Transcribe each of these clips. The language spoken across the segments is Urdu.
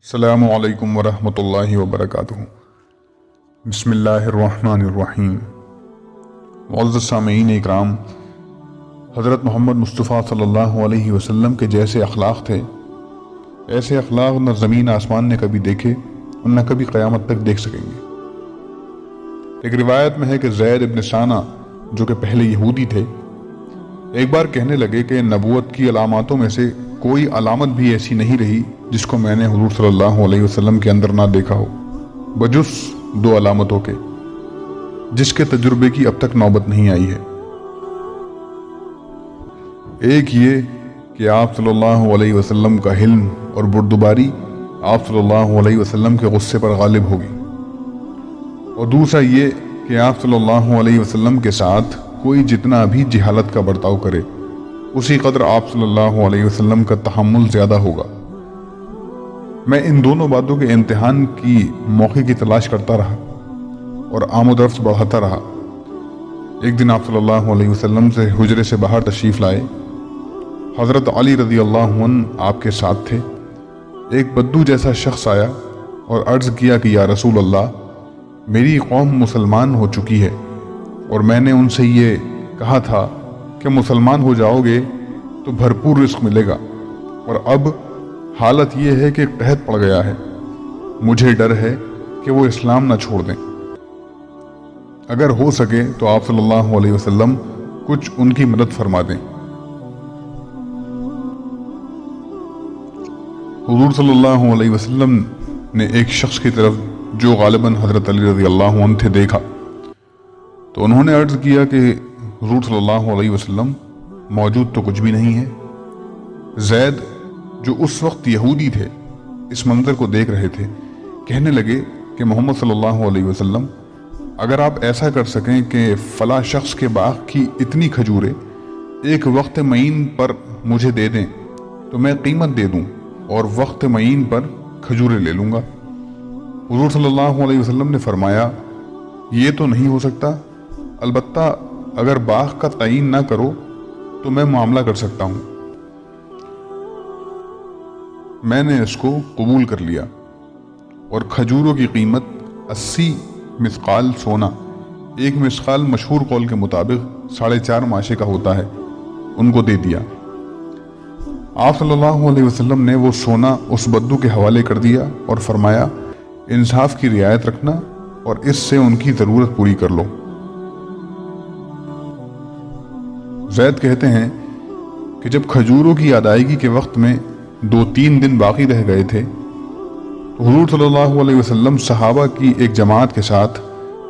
السلام علیکم ورحمۃ اللہ وبرکاتہ۔ بسم اللہ الرحمن الرحیم۔ معزز سامعین اکرام، حضرت محمد مصطفیٰ صلی اللہ علیہ وسلم کے جیسے اخلاق تھے، ایسے اخلاق نہ زمین آسمان نے کبھی دیکھے اور نہ کبھی قیامت تک دیکھ سکیں گے۔ ایک روایت میں ہے کہ زید ابن ثانہ جو کہ پہلے یہودی تھے، ایک بار کہنے لگے کہ نبوت کی علاماتوں میں سے کوئی علامت بھی ایسی نہیں رہی جس کو میں نے حضور صلی اللہ علیہ وسلم کے اندر نہ دیکھا ہو، بجز دو علامتوں کے جس کے تجربے کی اب تک نوبت نہیں آئی ہے۔ ایک یہ کہ آپ صلی اللہ علیہ وسلم کا حلم اور بردباری آپ صلی اللہ علیہ وسلم کے غصے پر غالب ہوگی، اور دوسرا یہ کہ آپ صلی اللہ علیہ وسلم کے ساتھ کوئی جتنا بھی جہالت کا برتاؤ کرے، اسی قدر آپ صلی اللہ علیہ وسلم کا تحمل زیادہ ہوگا۔ میں ان دونوں باتوں کے امتحان کی موقع کی تلاش کرتا رہا اور آمد و رفت بڑھاتا رہا۔ ایک دن آپ صلی اللہ علیہ وسلم سے حجرے سے باہر تشریف لائے۔ حضرت علی رضی اللہ عنہ آپ کے ساتھ تھے۔ ایک بدو جیسا شخص آیا اور عرض کیا کہ یا رسول اللہ، میری قوم مسلمان ہو چکی ہے اور میں نے ان سے یہ کہا تھا کہ مسلمان ہو جاؤ گے تو بھرپور رزق ملے گا، اور اب حالت یہ ہے کہ قحط پڑ گیا ہے۔ مجھے ڈر ہے کہ وہ اسلام نہ چھوڑ دیں۔ اگر ہو سکے تو آپ صلی اللہ علیہ وسلم کچھ ان کی مدد فرما دیں۔ حضور صلی اللہ علیہ وسلم نے ایک شخص کی طرف جو غالباً حضرت علی رضی اللہ عنہ تھے دیکھا، تو انہوں نے عرض کیا کہ حضور صلی اللہ علیہ وسلم موجود تو کچھ بھی نہیں ہے۔ زید جو اس وقت یہودی تھے اس منظر کو دیکھ رہے تھے، کہنے لگے کہ محمد صلی اللہ علیہ وسلم، اگر آپ ایسا کر سکیں کہ فلاں شخص کے باغ کی اتنی کھجوریں ایک وقت معین پر مجھے دے دیں تو میں قیمت دے دوں اور وقت معین پر کھجوریں لے لوں گا۔ حضور صلی اللہ علیہ وسلم نے فرمایا، یہ تو نہیں ہو سکتا، البتہ اگر باغ کا تعین نہ کرو تو میں معاملہ کر سکتا ہوں۔ میں نے اس کو قبول کر لیا اور کھجوروں کی قیمت 80 مثقال سونا، ایک مثقال مشہور قول کے مطابق 4.5 ماشے کا ہوتا ہے، ان کو دے دیا۔ آپ صلی اللہ علیہ وسلم نے وہ سونا اس بدو کے حوالے کر دیا اور فرمایا، انصاف کی رعایت رکھنا اور اس سے ان کی ضرورت پوری کر لو۔ زید کہتے ہیں کہ جب کھجوروں کی ادائیگی کے وقت میں 2-3 دن باقی رہ گئے تھے تو حضور صلی اللہ علیہ وسلم صحابہ کی ایک جماعت کے ساتھ،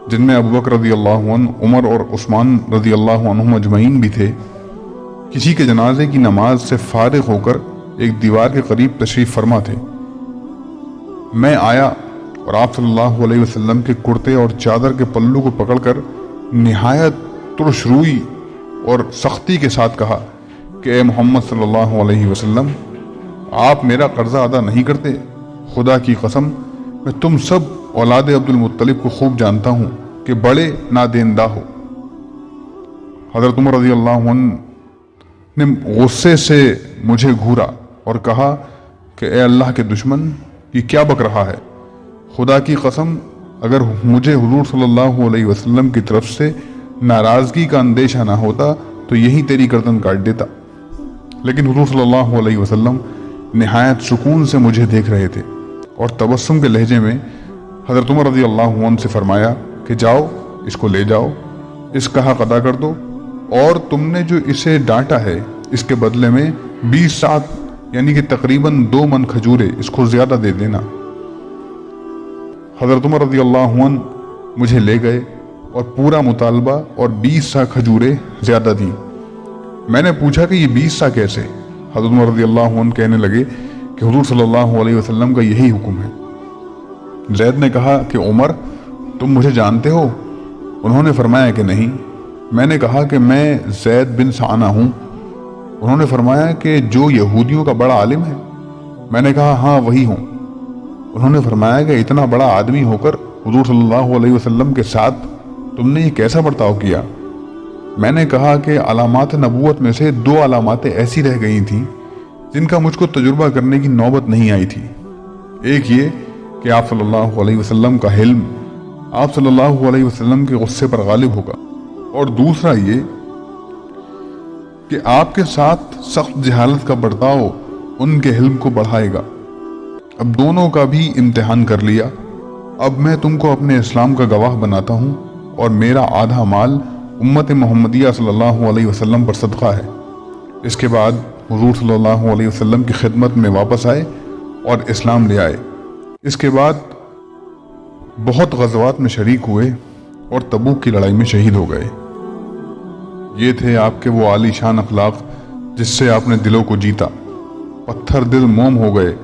جن میں ابوبکر رضی اللہ عنہ، عمر اور عثمان رضی اللہ عنہم اجمعین بھی تھے، کسی کے جنازے کی نماز سے فارغ ہو کر ایک دیوار کے قریب تشریف فرما تھے۔ میں آیا اور آپ صلی اللہ علیہ وسلم کے کرتے اور چادر کے پلو کو پکڑ کر نہایت ترش روئی اور سختی کے ساتھ کہا کہ اے محمد صلی اللہ علیہ وسلم، آپ میرا قرضہ ادا نہیں کرتے۔ خدا کی قسم، میں تم سب اولاد عبد المطلب کو خوب جانتا ہوں کہ بڑے نادیندہ ہو۔ حضرت عمر رضی اللہ عنہ نے غصے سے مجھے گھورا اور کہا کہ اے اللہ کے دشمن، یہ کیا بک رہا ہے؟ خدا کی قسم، اگر مجھے حضور صلی اللہ علیہ وسلم کی طرف سے ناراضگی کا اندیشہ نہ ہوتا تو یہی تیری گردن کاٹ دیتا۔ لیکن حضور صلی اللہ علیہ وسلم نہایت سکون سے مجھے دیکھ رہے تھے اور تبسم کے لہجے میں حضرت عمر رضی اللہ عنہ سے فرمایا کہ جاؤ، اس کو لے جاؤ، اس کا حق ادا کر دو، اور تم نے جو اسے ڈانٹا ہے اس کے بدلے میں 20 ساعت یعنی کہ تقریباً 2 من کھجوریں اس کو زیادہ دے دینا۔ حضرت عمر رضی اللہ عنہ مجھے لے گئے اور پورا مطالبہ اور 20 سا کھجوریں زیادہ دیں۔ میں نے پوچھا کہ یہ 20 سا کیسے؟ حضرت عمر رضی اللہ عنہ کہنے لگے کہ حضور صلی اللہ علیہ وسلم کا یہی حکم ہے۔ زید نے کہا کہ عمر، تم مجھے جانتے ہو؟ انہوں نے فرمایا کہ نہیں۔ میں نے کہا کہ میں زید بن ثانہ ہوں۔ انہوں نے فرمایا کہ جو یہودیوں کا بڑا عالم ہے؟ میں نے کہا ہاں وہی ہوں۔ انہوں نے فرمایا کہ اتنا بڑا آدمی ہو کر حضور صلی اللہ علیہ وسلم کے ساتھ تم نے یہ کیسا برتاؤ کیا؟ میں نے کہا کہ علامات نبوت میں سے 2 علاماتیں ایسی رہ گئی تھیں جن کا مجھ کو تجربہ کرنے کی نوبت نہیں آئی تھی۔ ایک یہ کہ آپ صلی اللہ علیہ وسلم کا حلم آپ صلی اللہ علیہ وسلم کے غصے پر غالب ہوگا، اور دوسرا یہ کہ آپ کے ساتھ سخت جہالت کا برتاؤ ان کے حلم کو بڑھائے گا۔ اب دونوں کا بھی امتحان کر لیا، اب میں تم کو اپنے اسلام کا گواہ بناتا ہوں، اور میرا آدھا مال امت محمدیہ صلی اللہ علیہ وسلم پر صدقہ ہے۔ اس کے بعد حضور صلی اللہ علیہ وسلم کی خدمت میں واپس آئے اور اسلام لے آئے۔ اس کے بعد بہت غزوات میں شریک ہوئے اور تبوک کی لڑائی میں شہید ہو گئے۔ یہ تھے آپ کے وہ عالی شان اخلاق جس سے آپ نے دلوں کو جیتا۔ پتھر دل موم ہو گئے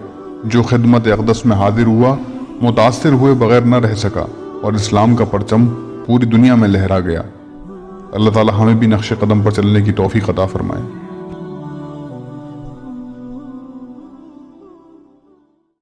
جو خدمت اقدس میں حاضر ہوا، متاثر ہوئے بغیر نہ رہ سکا، اور اسلام کا پرچم پوری دنیا میں لہرا گیا۔ اللہ تعالی ہمیں بھی نقش قدم پر چلنے کی توفیق عطا فرمائے۔